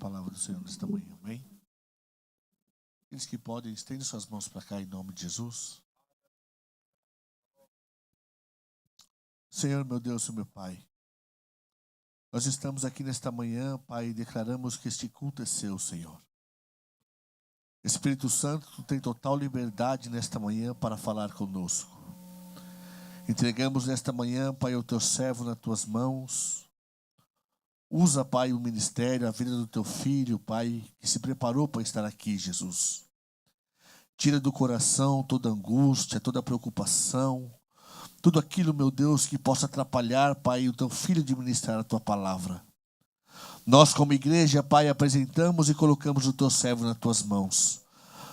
palavra do Senhor nesta manhã, amém? Aqueles que podem, estendem suas mãos para cá em nome de Jesus. Senhor, meu Deus e meu Pai, nós estamos aqui nesta manhã, Pai, e declaramos que este culto é seu, Senhor. Espírito Santo, tu tem total liberdade nesta manhã para falar conosco. Entregamos nesta manhã, Pai, o teu servo nas tuas mãos. Usa, Pai, o ministério, a vida do teu filho, Pai, que se preparou para estar aqui, Jesus. Tira do coração toda angústia, toda preocupação, tudo aquilo, meu Deus, que possa atrapalhar, Pai, o teu filho de ministrar a tua palavra. Nós, como igreja, Pai, apresentamos e colocamos o teu servo nas tuas mãos.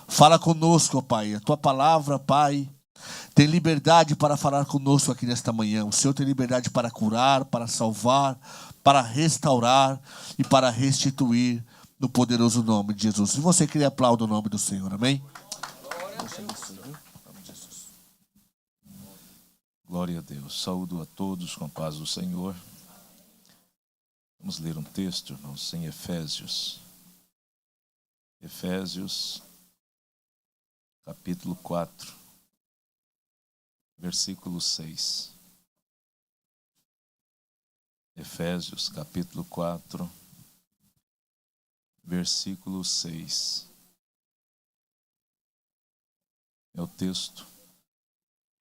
Fala conosco, Pai, a tua palavra, Pai, tem liberdade para falar conosco aqui nesta manhã. O Senhor tem liberdade para curar, para salvar, para restaurar e para restituir no poderoso nome de Jesus. Se você queria aplaudir o nome do Senhor, amém? Glória a Deus. Saúdo a todos com a paz do Senhor. Vamos ler um texto, irmãos, em Efésios. Efésios, capítulo 4, versículo 6. Efésios, capítulo 4, versículo 6. É o texto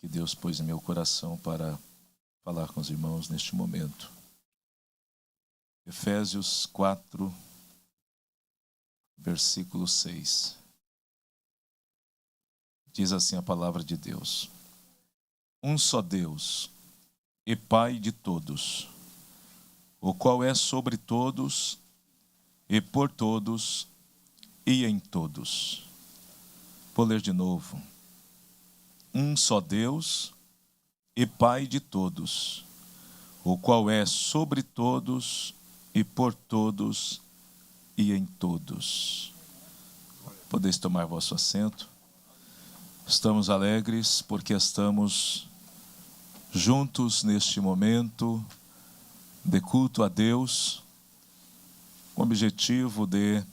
que Deus pôs em meu coração para falar com os irmãos neste momento. Efésios 4, versículo 6. Diz assim a palavra de Deus: Um só Deus e Pai de todos, o qual é sobre todos e por todos e em todos. Vou ler de novo. Um só Deus e Pai de todos, o qual é sobre todos e por todos e em todos. Podeis tomar vosso assento. Estamos alegres porque estamos juntos neste momento de culto a Deus, com o objetivo de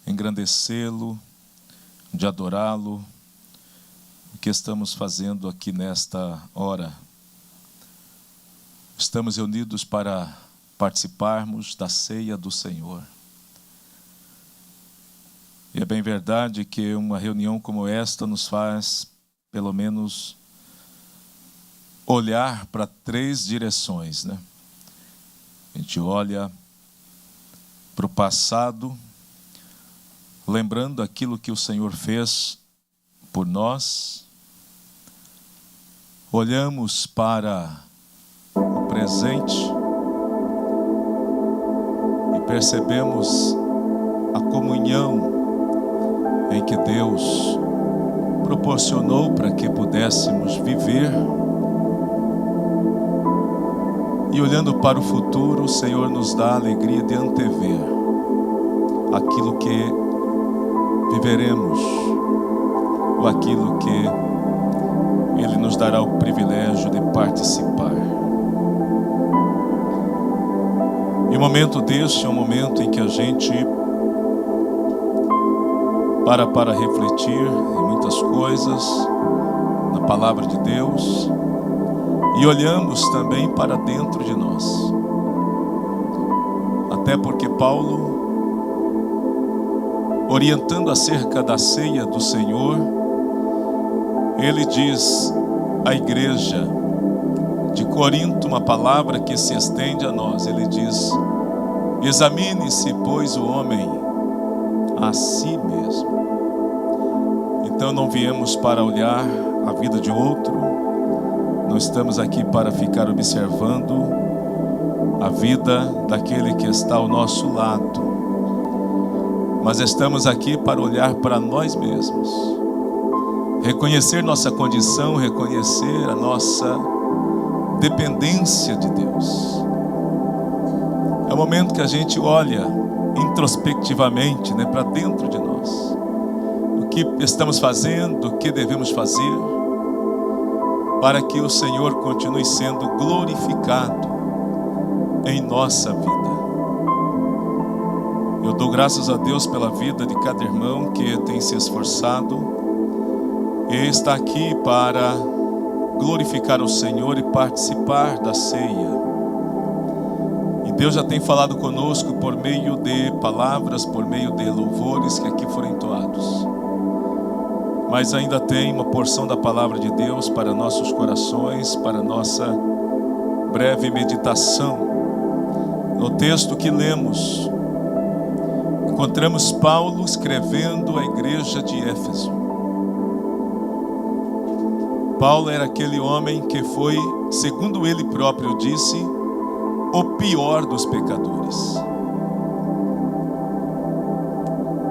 engrandecê-lo, de adorá-lo. O que estamos fazendo aqui nesta hora? Estamos reunidos para participarmos da ceia do Senhor. E é bem verdade que uma reunião como esta nos faz, pelo menos, olhar para 3 direções, né? A gente olha para o passado, lembrando aquilo que o Senhor fez por nós. Olhamos para o presente e percebemos a comunhão em que Deus proporcionou para que pudéssemos viver. E olhando para o futuro, o Senhor nos dá a alegria de antever aquilo que viveremos, ou aquilo que Ele nos dará o privilégio de participar. E o momento deste é um momento em que a gente para refletir em muitas coisas, na palavra de Deus, e olhamos também para dentro de nós. Até porque Paulo, orientando acerca da ceia do Senhor, ele diz à igreja de Corinto uma palavra que se estende a nós. Ele diz: examine-se, pois, o homem a si mesmo. Então não viemos para olhar a vida de outro, não estamos aqui para ficar observando a vida daquele que está ao nosso lado, mas estamos aqui para olhar para nós mesmos, reconhecer nossa condição, reconhecer a nossa dependência de Deus. É o momento que a gente olha introspectivamente, né, para dentro de nós. O que estamos fazendo, o que devemos fazer, para que o Senhor continue sendo glorificado em nossa vida. Eu dou graças a Deus pela vida de cada irmão que tem se esforçado e está aqui para glorificar o Senhor e participar da ceia. E Deus já tem falado conosco por meio de palavras, por meio de louvores que aqui foram entoados. Mas ainda tem uma porção da palavra de Deus para nossos corações, para nossa breve meditação. No texto que lemos, encontramos Paulo escrevendo à igreja de Éfeso. Paulo era aquele homem que foi, segundo ele próprio disse, o pior dos pecadores.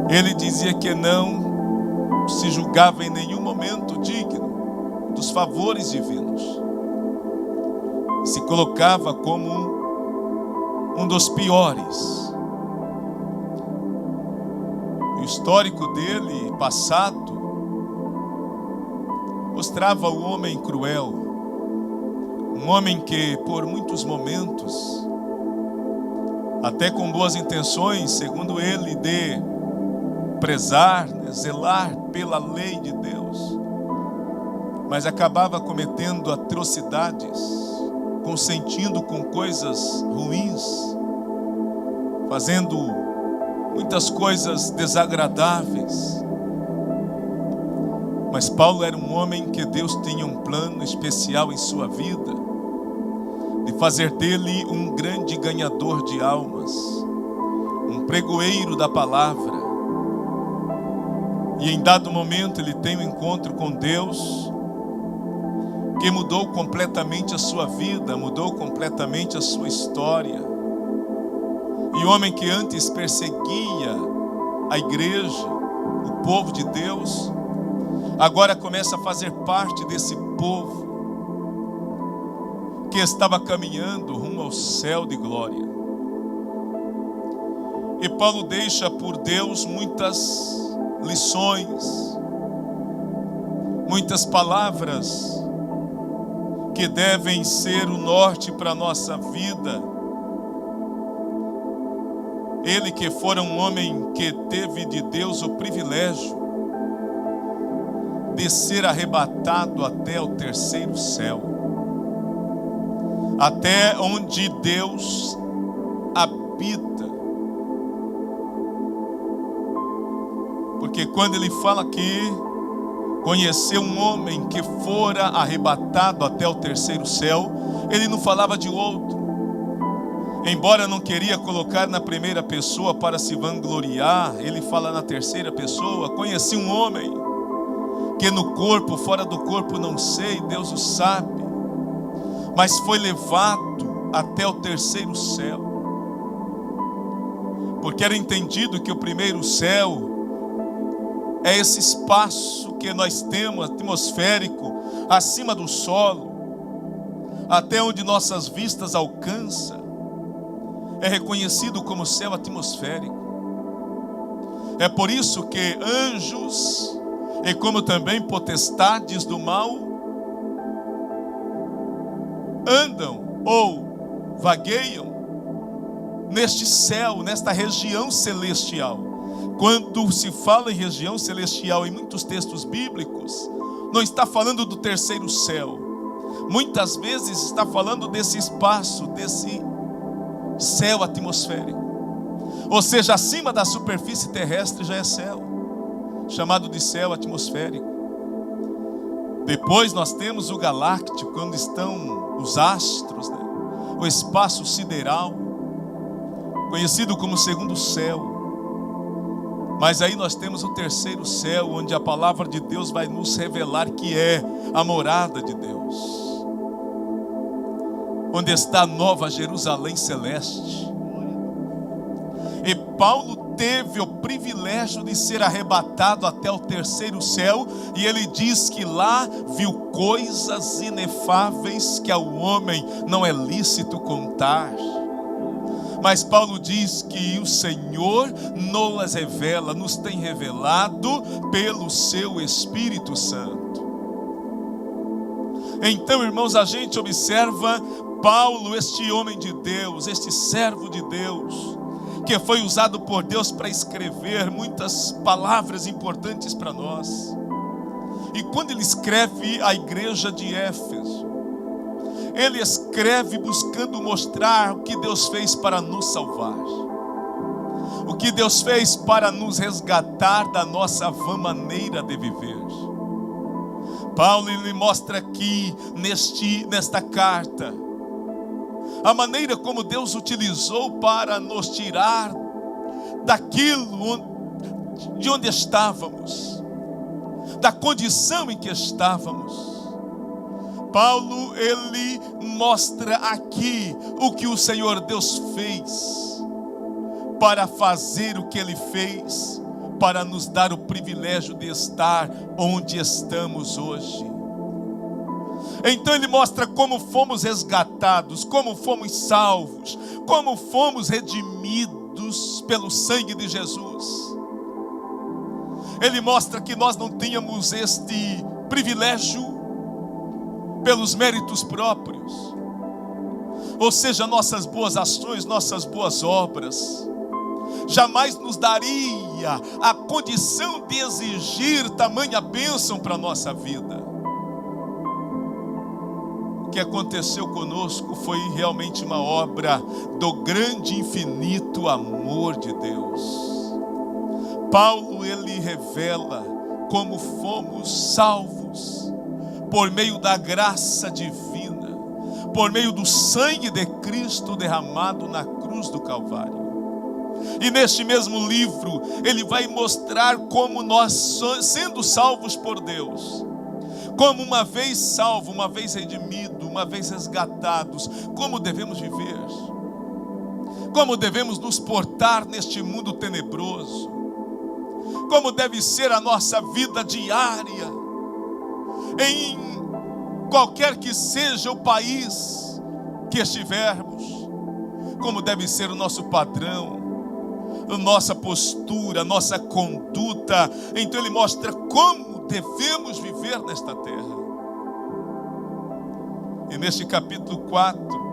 Ele dizia que não se julgava em nenhum momento digno dos favores divinos. Se colocava como um dos piores. O histórico dele, passado, mostrava o homem cruel, um homem que por muitos momentos, até com boas intenções, segundo ele, de prezar, zelar pela lei de Deus, mas acabava cometendo atrocidades, consentindo com coisas ruins, fazendo muitas coisas desagradáveis. Mas Paulo era um homem que Deus tinha um plano especial em sua vida, de fazer dele um grande ganhador de almas, um pregoeiro da palavra. E em dado momento ele tem um encontro com Deus, que mudou completamente a sua vida, mudou completamente a sua história. E o homem que antes perseguia a igreja, o povo de Deus, agora começa a fazer parte desse povo que estava caminhando rumo ao céu de glória. E Paulo deixa por Deus muitas lições, muitas palavras que devem ser o norte para a nossa vida. Ele que fora um homem que teve de Deus o privilégio de ser arrebatado até o terceiro céu, até onde Deus habita. Porque quando ele fala que conheceu um homem que fora arrebatado até o terceiro céu, ele não falava de outro. Embora não queria colocar na primeira pessoa para se vangloriar, ele fala na terceira pessoa: conheci um homem que no corpo, fora do corpo não sei, Deus o sabe, mas foi levado até o terceiro céu. Porque era entendido que o primeiro céu é esse espaço que nós temos, atmosférico, acima do solo, até onde nossas vistas alcançam. É reconhecido como céu atmosférico. É por isso que anjos, e como também potestades do mal, andam ou vagueiam neste céu, nesta região celestial. Quando se fala em região celestial em muitos textos bíblicos, não está falando do terceiro céu. Muitas vezes está falando desse espaço, desse céu atmosférico. Ou seja, acima da superfície terrestre já é céu, chamado de céu atmosférico. Depois nós temos o galáctico, quando estão os astros, né? O espaço sideral, conhecido como segundo céu. Mas aí nós temos o terceiro céu, onde a palavra de Deus vai nos revelar que é a morada de Deus, onde está a nova Jerusalém celeste. E Paulo teve o privilégio de ser arrebatado até o terceiro céu, e ele diz que lá viu coisas inefáveis que ao homem não é lícito contar. Mas Paulo diz que o Senhor nos revela, nos tem revelado pelo seu Espírito Santo. Então, irmãos, a gente observa Paulo, este homem de Deus, este servo de Deus, que foi usado por Deus para escrever muitas palavras importantes para nós. E quando ele escreve à igreja de Éfeso, ele escreve buscando mostrar o que Deus fez para nos salvar, o que Deus fez para nos resgatar da nossa vã maneira de viver. Paulo, ele mostra aqui nesta carta a maneira como Deus utilizou para nos tirar daquilo de onde estávamos, da condição em que estávamos. Paulo, ele mostra aqui o que o Senhor Deus fez para fazer o que ele fez, para nos dar o privilégio de estar onde estamos hoje. Então ele mostra como fomos resgatados, como fomos salvos, como fomos redimidos pelo sangue de Jesus. Ele mostra que nós não tínhamos este privilégio pelos méritos próprios, ou seja, nossas boas ações, nossas boas obras, jamais nos daria a condição de exigir tamanha bênção para a nossa vida. O que aconteceu conosco foi realmente uma obra do grande e infinito amor de Deus. Paulo, ele revela como fomos salvos por meio da graça divina, por meio do sangue de Cristo derramado na cruz do Calvário. E neste mesmo livro, ele vai mostrar como nós, sendo salvos por Deus, como uma vez salvo, uma vez redimido, uma vez resgatados, como devemos viver, como devemos nos portar neste mundo tenebroso, como deve ser a nossa vida diária, em qualquer que seja o país que estivermos, como deve ser o nosso padrão, a nossa postura, a nossa conduta. Então ele mostra como devemos viver nesta terra. E neste capítulo 4,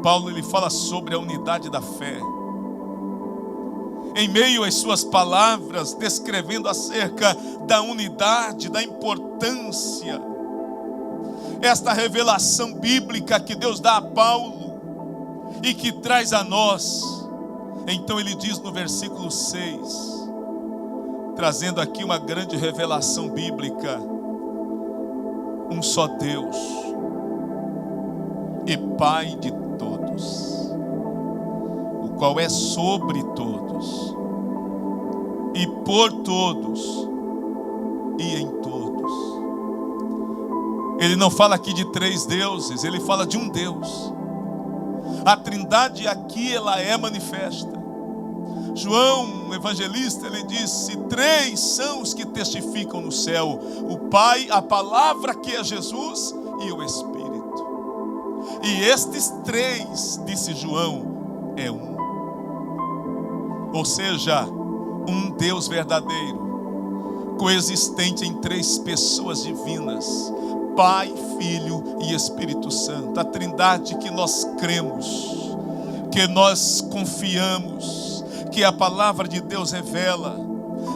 Paulo, ele fala sobre a unidade da fé. Em meio às suas palavras, descrevendo acerca da unidade, da importância, esta revelação bíblica que Deus dá a Paulo e que traz a nós. Então ele diz no versículo 6, trazendo aqui uma grande revelação bíblica: um só Deus e Pai de todos, o qual é sobre todos, e por todos, e em todos. Ele não fala aqui de três deuses, ele fala de um Deus. A trindade aqui, ela é manifesta. João, evangelista, ele disse: três são os que testificam no céu: o Pai, a palavra que é Jesus e o Espírito. E estes três, disse João, é um. Ou seja, um Deus verdadeiro, coexistente em três pessoas divinas: Pai, Filho e Espírito Santo. A trindade que nós cremos, que nós confiamos, que a palavra de Deus revela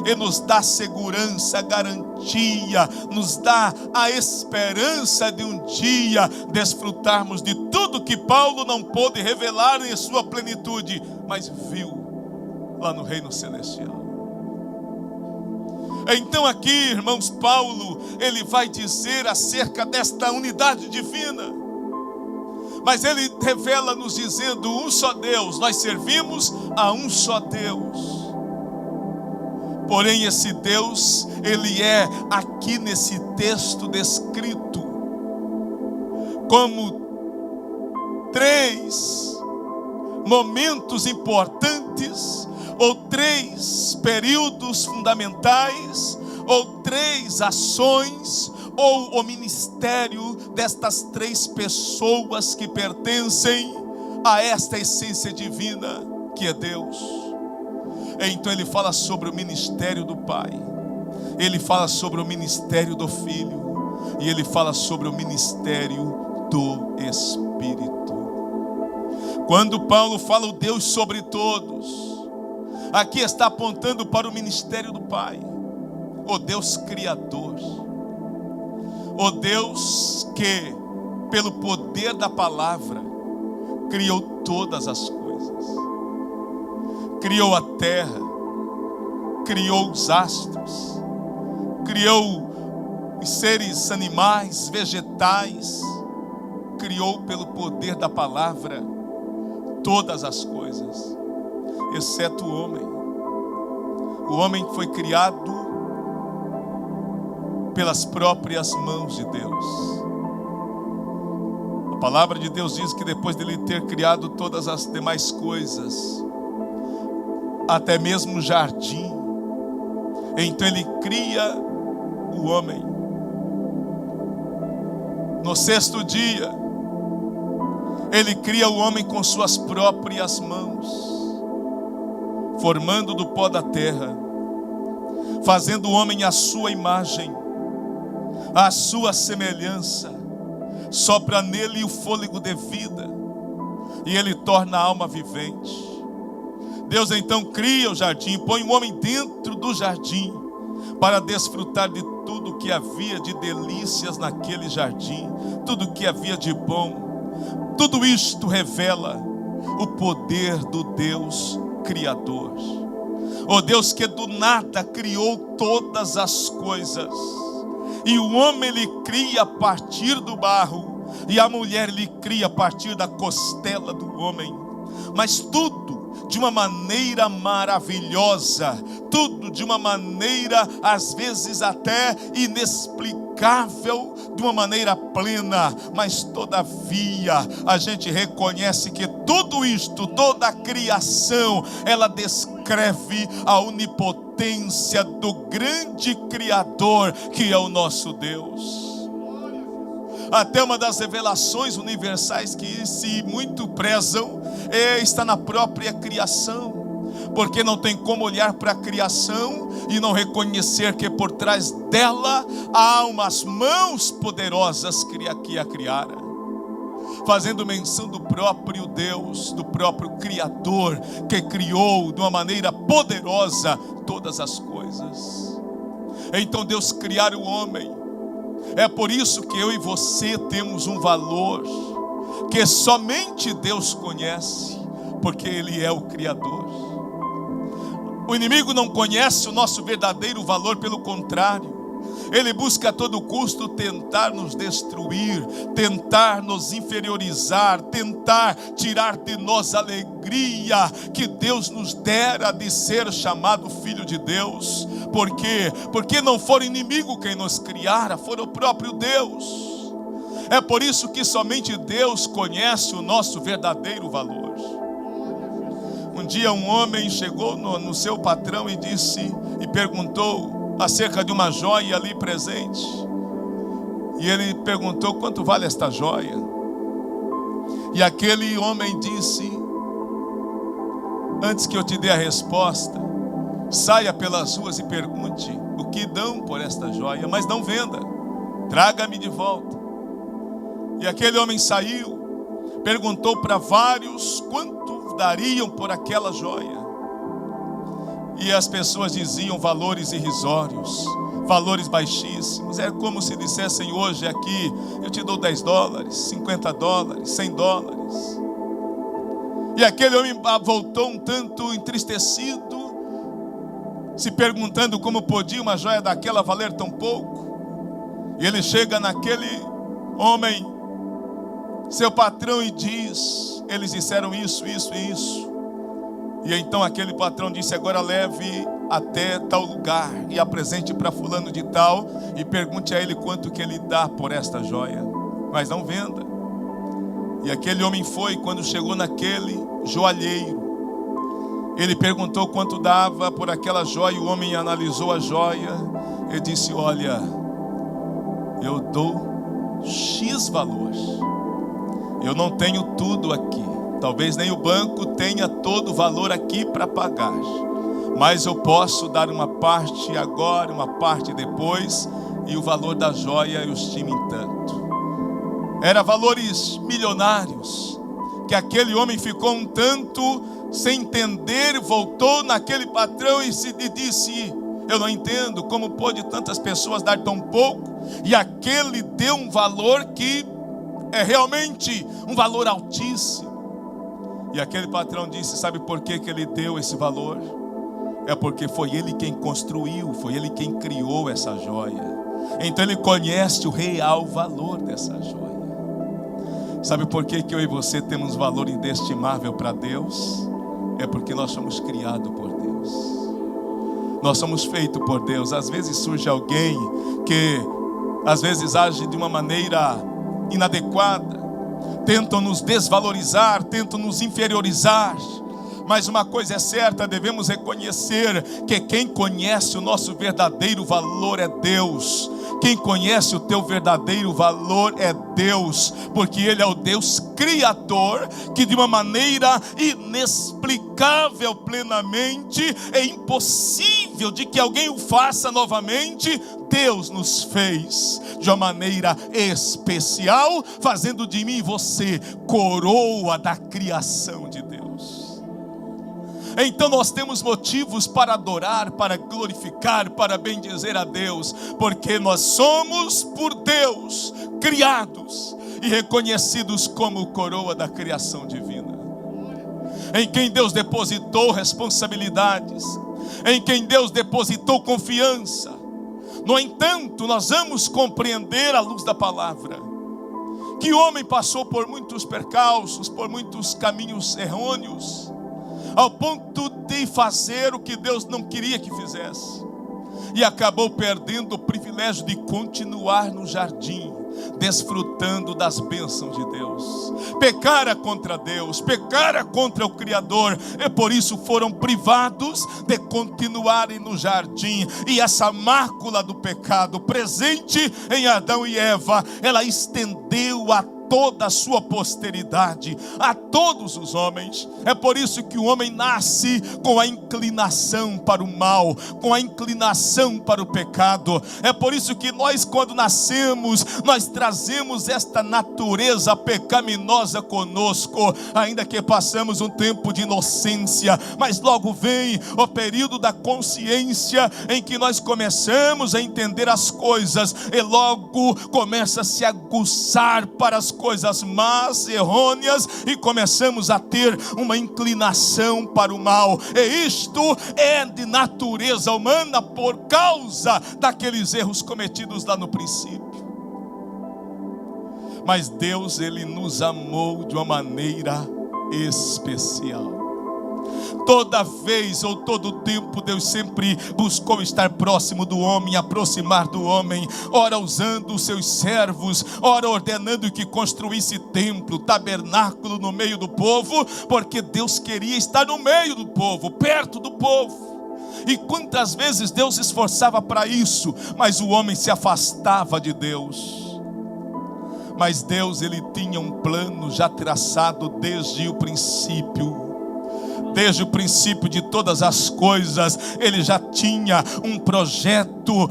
e nos dá segurança, garantia, nos dá a esperança de um dia desfrutarmos de tudo que Paulo não pôde revelar em sua plenitude, mas viu lá no reino celestial. Então aqui, irmãos, Paulo, ele vai dizer acerca desta unidade divina, mas ele revela nos dizendo: um só Deus, nós servimos a um só Deus. Porém esse Deus, ele é aqui nesse texto descrito como três momentos importantes, ou três períodos fundamentais, ou três ações, ou o ministério destas três pessoas que pertencem a esta essência divina que é Deus. Então ele fala sobre o ministério do Pai, ele fala sobre o ministério do Filho, e ele fala sobre o ministério do Espírito. Quando Paulo fala o Deus sobre todos, aqui está apontando para o ministério do Pai, o Deus Criador, o Deus que, pelo poder da palavra, criou todas as coisas, criou a terra, criou os astros, criou os seres animais, vegetais, criou pelo poder da palavra todas as coisas, exceto o homem. O homem foi criado pelas próprias mãos de Deus. A palavra de Deus diz que depois dele ter criado todas as demais coisas, até mesmo o jardim, então ele cria o homem. No sexto dia, ele cria o homem com suas próprias mãos, formando do pó da terra, fazendo o homem à sua imagem, à sua semelhança, sopra nele o fôlego de vida, e ele torna a alma vivente. Deus então cria o jardim, põe o homem dentro do jardim, para desfrutar de tudo que havia de delícias naquele jardim, tudo que havia de bom. Tudo isto revela o poder do Deus Criador, o Deus que do nada criou todas as coisas, e o homem ele cria a partir do barro, e a mulher ele cria a partir da costela do homem, mas tudo de uma maneira maravilhosa, tudo de uma maneira às vezes até inexplicável, de uma maneira plena, mas todavia a gente reconhece que tudo isto, toda a criação, ela descreve a onipotência do grande Criador que é o nosso Deus. Até uma das revelações universais que se muito prezam está na própria criação, porque não tem como olhar para a criação e não reconhecer que por trás dela há umas mãos poderosas que a criaram, fazendo menção do próprio Deus, do próprio Criador, que criou de uma maneira poderosa todas as coisas. Então Deus criar o homem, é por isso que eu e você temos um valor que somente Deus conhece, porque Ele é o Criador. O inimigo não conhece o nosso verdadeiro valor, pelo contrário, ele busca a todo custo tentar nos destruir, tentar nos inferiorizar, tentar tirar de nós a alegria que Deus nos dera de ser chamado filho de Deus. Por quê? Porque não foi o inimigo quem nos criara, foi o próprio Deus. É por isso que somente Deus conhece o nosso verdadeiro valor. Um dia um homem chegou no seu patrão e perguntou acerca de uma joia ali presente. E ele perguntou: quanto vale esta joia? E aquele homem disse: antes que eu te dê a resposta, saia pelas ruas e pergunte o que dão por esta joia, mas não venda, traga-me de volta. E aquele homem saiu, perguntou para vários quanto dariam por aquela joia, e as pessoas diziam valores irrisórios, valores baixíssimos. É como se dissessem hoje aqui: eu te dou $10, $50, $100. E aquele homem voltou um tanto entristecido, se perguntando como podia uma joia daquela valer tão pouco. E ele chega naquele homem, seu patrão, e diz: eles disseram isso, isso e isso. E então aquele patrão disse: agora leve até tal lugar e apresente para fulano de tal, e pergunte a ele quanto que ele dá por esta joia, mas não venda. E aquele homem foi. Quando chegou naquele joalheiro, ele perguntou quanto dava por aquela joia. O homem analisou a joia e disse: olha, eu dou X valor, eu não tenho tudo aqui, talvez nem o banco tenha todo o valor aqui para pagar, mas eu posso dar uma parte agora, uma parte depois, e o valor da joia eu estimo em tanto. Era valores milionários que aquele homem ficou um tanto sem entender, voltou naquele patrão e disse: eu não entendo como pôde tantas pessoas dar tão pouco. E aquele deu um valor que é realmente um valor altíssimo. E aquele patrão disse: sabe por que ele deu esse valor? É porque foi ele quem construiu, foi ele quem criou essa joia. Então ele conhece o real valor dessa joia. Sabe por que eu e você temos valor inestimável para Deus? É porque nós somos criados por Deus. Nós somos feitos por Deus. Às vezes surge alguém que às vezes age de uma maneira inadequada, tentam nos desvalorizar, tentam nos inferiorizar. Mas uma coisa é certa, devemos reconhecer que quem conhece o nosso verdadeiro valor é Deus. Quem conhece o teu verdadeiro valor é Deus, porque Ele é o Deus Criador, que de uma maneira inexplicável plenamente, é impossível de que alguém o faça novamente. Deus nos fez de uma maneira especial, fazendo de mim e você coroa da criação de Deus. Então nós temos motivos para adorar, para glorificar, para bendizer a Deus, porque nós somos por Deus criados e reconhecidos como coroa da criação divina, em quem Deus depositou responsabilidades, em quem Deus depositou confiança. No entanto, nós vamos compreender à luz da palavra que o homem passou por muitos percalços, por muitos caminhos errôneos, ao ponto de fazer o que Deus não queria que fizesse, e acabou perdendo o privilégio de continuar no jardim, desfrutando das bênçãos de Deus. Pecara contra Deus, pecara contra o Criador, e por isso foram privados de continuarem no jardim. E essa mácula do pecado presente em Adão e Eva, ela estendeu a toda a sua posteridade, a todos os homens. É por isso que o homem nasce com a inclinação para o mal, com a inclinação para o pecado. É por isso que nós, quando nascemos, nós trazemos esta natureza pecaminosa conosco, ainda que passamos um tempo de inocência, mas logo vem o período da consciência, em que nós começamos a entender as coisas, e logo começa a se aguçar para as coisas más, errôneas, e começamos a ter uma inclinação para o mal. E isto é de natureza humana por causa daqueles erros cometidos lá no princípio. Mas Deus, Ele nos amou de uma maneira especial. Toda vez ou todo tempo, Deus sempre buscou estar próximo do homem, aproximar do homem, ora usando os seus servos, ora ordenando que construísse templo, tabernáculo no meio do povo, porque Deus queria estar no meio do povo, perto do povo. E quantas vezes Deus se esforçava para isso, mas o homem se afastava de Deus. Mas Deus, Ele tinha um plano já traçado desde o princípio. Desde o princípio de todas as coisas, Ele já tinha um projeto,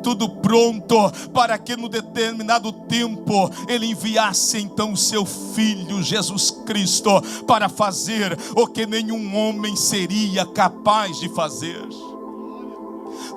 tudo pronto, para que no determinado tempo Ele enviasse então o seu Filho Jesus Cristo, para fazer o que nenhum homem seria capaz de fazer.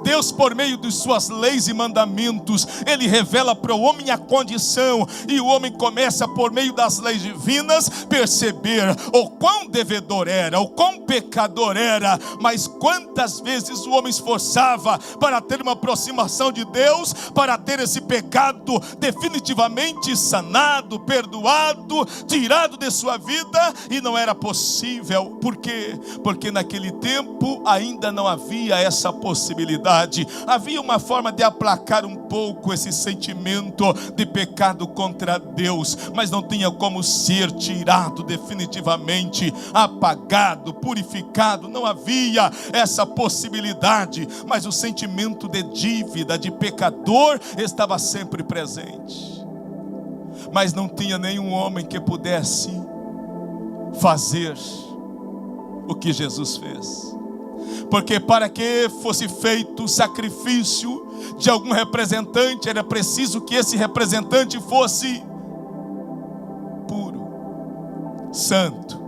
Deus, por meio de suas leis e mandamentos, Ele revela para o homem a condição, e o homem começa, por meio das leis divinas, perceber o quão devedor era, o quão pecador era. Mas quantas vezes o homem esforçava para ter uma aproximação de Deus, para ter esse pecado definitivamente sanado, perdoado, tirado de sua vida, e não era possível. Por quê? Porque naquele tempo ainda não havia essa possibilidade. Havia uma forma de aplacar um pouco esse sentimento de pecado contra Deus, mas não tinha como ser tirado definitivamente, apagado, purificado. Não havia essa possibilidade, mas o sentimento de dívida, de pecador, estava sempre presente. Mas não tinha nenhum homem que pudesse fazer o que Jesus fez. Porque para que fosse feito o sacrifício de algum representante, era preciso que esse representante fosse puro. santo,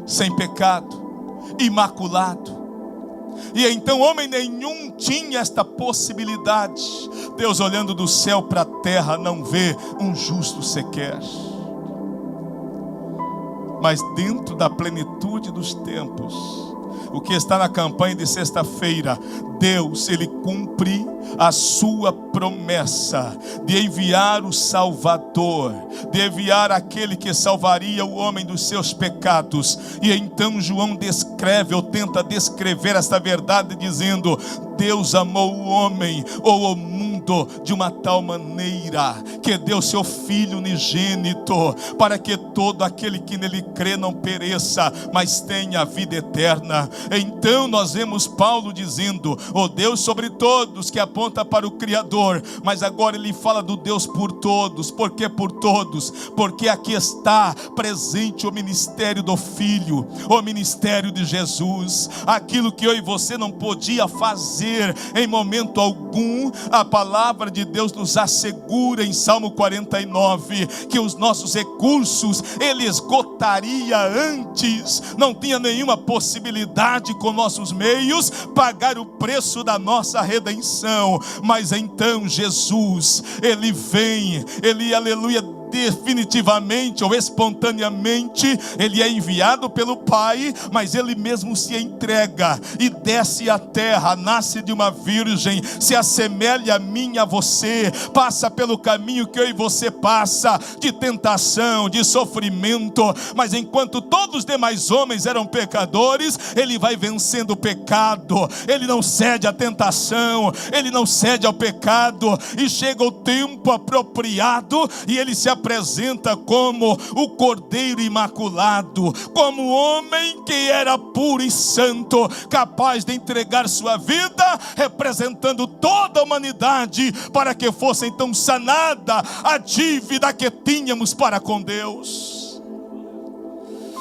sem pecado, imaculado. E então homem nenhum tinha esta possibilidade. Deus, olhando do céu para a terra, não vê um justo sequer. Mas dentro da plenitude dos tempos, o que está na campanha de sexta-feira, Deus, Ele cumpre a sua promessa de enviar o Salvador, de enviar aquele que salvaria o homem dos seus pecados. E então João descreve, ou tenta descrever esta verdade dizendo: Deus amou o homem, ou o mundo, de uma tal maneira que deu seu Filho unigênito, para que todo aquele que nele crê não pereça, mas tenha a vida eterna. Então nós vemos Paulo dizendo: o Deus sobre todos, que aponta para o Criador. Mas agora ele fala do Deus por todos. Por que por todos? Porque aqui está presente o ministério do Filho, o ministério de Jesus. Aquilo que eu e você não podia fazer em momento algum, a palavra de Deus nos assegura em Salmo 49 que os nossos recursos Ele esgotaria antes. Não tinha nenhuma possibilidade com nossos meios pagar o preço da nossa redenção. Mas então Jesus, Ele vem, Ele, aleluia, definitivamente ou espontaneamente, Ele é enviado pelo Pai, mas Ele mesmo se entrega e desce à terra, nasce de uma virgem, se assemelha a mim e a você, passa pelo caminho que eu e você passa, de tentação, de sofrimento. Mas enquanto todos os demais homens eram pecadores, Ele vai vencendo o pecado. Ele não cede à tentação, Ele não cede ao pecado, e chega o tempo apropriado e Ele se apresenta como o Cordeiro Imaculado, como o homem que era puro e santo, capaz de entregar sua vida, representando toda a humanidade, para que fosse então sanada a dívida que tínhamos para com Deus.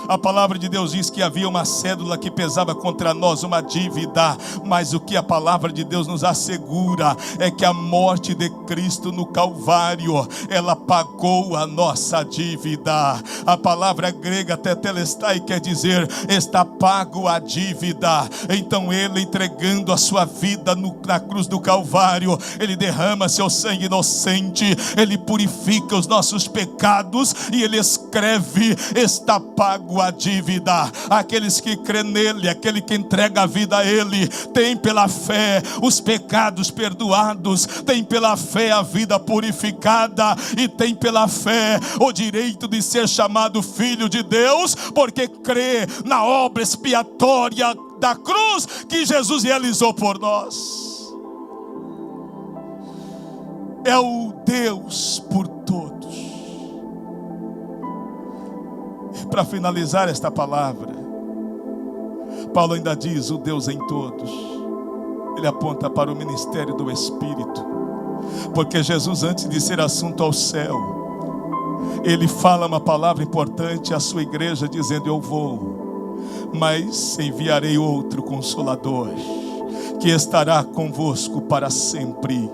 A palavra de Deus diz que havia uma cédula que pesava contra nós, uma dívida. Mas o que a palavra de Deus nos assegura é que a morte de Cristo no Calvário, ela pagou a nossa dívida. A palavra grega tetelestai quer dizer: está pago a dívida. Então Ele, entregando a sua vida na cruz do Calvário, Ele derrama seu sangue inocente, Ele purifica os nossos pecados e Ele escreve: está pago a dívida. Aqueles que crêem nele, aquele que entrega a vida a Ele, tem pela fé os pecados perdoados, tem pela fé a vida purificada, e tem pela fé o direito de ser chamado filho de Deus, porque crê na obra expiatória da cruz que Jesus realizou por nós. É o Deus por todos. Para finalizar esta palavra, Paulo ainda diz: o Deus em todos. Ele aponta para o ministério do Espírito, porque Jesus, antes de ser assunto ao céu, Ele fala uma palavra importante à sua igreja, dizendo: eu vou, mas enviarei outro Consolador, que estará convosco para sempre.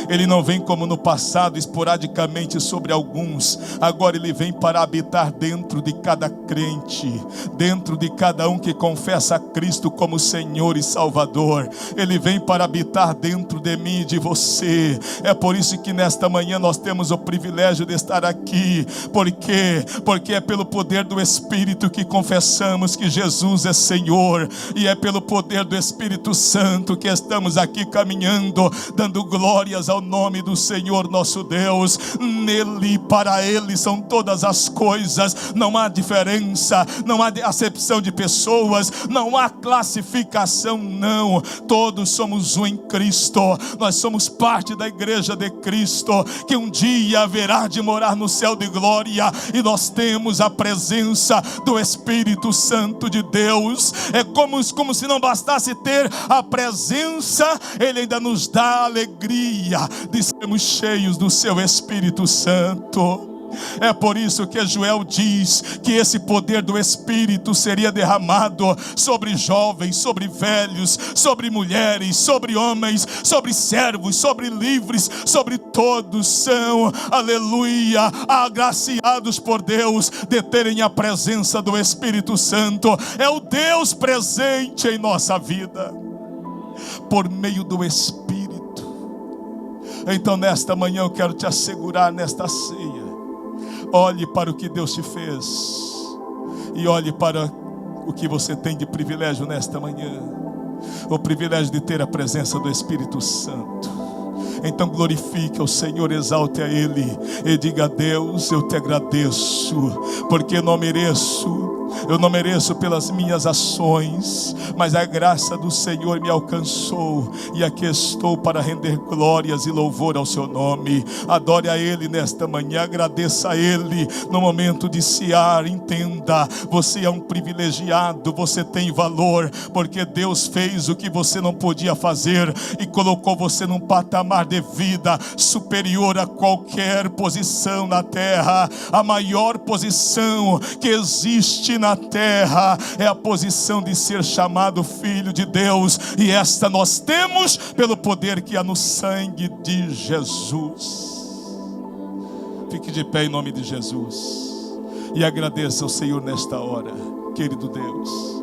Ele não vem como no passado, esporadicamente sobre alguns. Agora Ele vem para habitar dentro de cada crente, dentro de cada um que confessa a Cristo como Senhor e Salvador. Ele vem para habitar dentro de mim e de você. É por isso que nesta manhã nós temos o privilégio de estar aqui. Por quê? Porque é pelo poder do Espírito que confessamos que Jesus é Senhor, e é pelo poder do Espírito Santo que estamos aqui caminhando, dando glória ao nome do Senhor nosso Deus. Nele, para Ele são todas as coisas. Não há diferença, não há acepção de pessoas, não há classificação, não. Todos somos um em Cristo. Nós somos parte da igreja de Cristo, que um dia haverá de morar no céu de glória, e nós temos a presença do Espírito Santo de Deus. É como se não bastasse ter a presença, Ele ainda nos dá a alegria de sermos cheios do seu Espírito Santo. É por isso que Joel diz que esse poder do Espírito seria derramado sobre jovens, sobre velhos, sobre mulheres, sobre homens, sobre servos, sobre livres, sobre todos são, aleluia, agraciados por Deus de terem a presença do Espírito Santo. É o Deus presente em nossa vida por meio do Espírito. Então nesta manhã eu quero te assegurar, nesta ceia, olhe para o que Deus te fez e olhe para o que você tem de privilégio nesta manhã, o privilégio de ter a presença do Espírito Santo. Então glorifique ao Senhor, exalte a Ele e diga: a Deus, eu te agradeço, porque eu não mereço pelas minhas ações, mas a graça do Senhor me alcançou, e aqui estou para render glórias e louvor ao seu nome. Adore a Ele nesta manhã, agradeça a Ele no momento de cear. Entenda, você é um privilegiado, você tem valor, porque Deus fez o que você não podia fazer e colocou você num patamar de vida superior a qualquer posição na terra. A maior posição que existe na terra é a posição de ser chamado filho de Deus, e esta nós temos pelo poder que há no sangue de Jesus. Fique de pé em nome de Jesus e agradeça ao Senhor nesta hora, querido Deus.